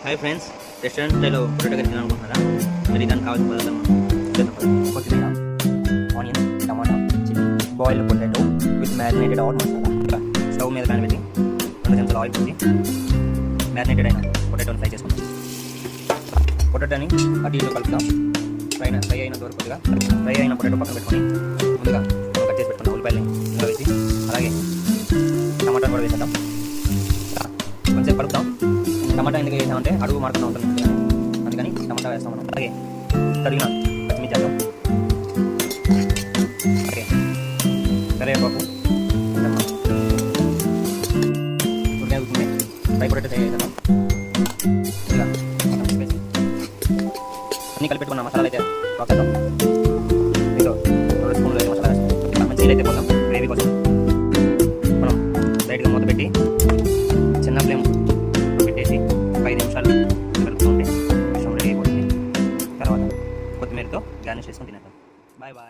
Hi friends, restaurant స్టైల్లో potato curry తినాలనుకుంటున్నారా? మరి దానికి కావాల్సిన పదార్థం కొత్తిమీర, onion, tomato, chilli, boiled potato with marinated or masala. ఇంకా స్టవ్ మీద ప్యాన్ పెట్టి 2 చెంచాలు ఆయిల్ పోసి మ్యారినేటెడ్ అయిన పొటాటోని ఫ్రై చేసుకుంటాం. పొటాటోని అటు ఇటు కలుపుతాం. ఫ్రై అయినంత వరకు కొద్దిగా ఫ్రై అయిన పొటాటో పక్కన పెట్టుకొని ముందుగా కట్ చేసి పెట్టుకున్న ఉల్లిపాయలని ఇందులో వేసి అలాగే టమాటాను కూడా వేసేద్దాం. కొంచెం కలుపుతాం. టమాటా ఎందుకు వేసామంటే అడుగు మారుతూ ఉంటుంది, అందుకని టమాటా వేస్తాం మనం. అలాగే తరిగిన పచ్చిమిర్చి వేద్దాం. అలాగే కరివేపాకు, ఉడికేస్తుంది ఫ్రై పొటాటో వేసేద్దాం. ఇలా వేసి అన్నీ కలిపి పెట్టుకున్న మసాలా అయితే వేసేద్దాం. దీంట్లో 2 స్పూన్లు మసాలా వేస్తాం. మంచిగా అయితే పోతాం గ్రేవీ కోసం. మనం లైట్గా మూత పెట్టి చిన్న ఫ్లేమ్ పెట్టేసి 5 నిమిషాలు కలుపుతుంటే మిశ్రమం రెడీ అయిపోతుంది. తర్వాత కొత్తిమీరతో గార్నిష్ చేసుకొని తినేద్దాం. Bye bye.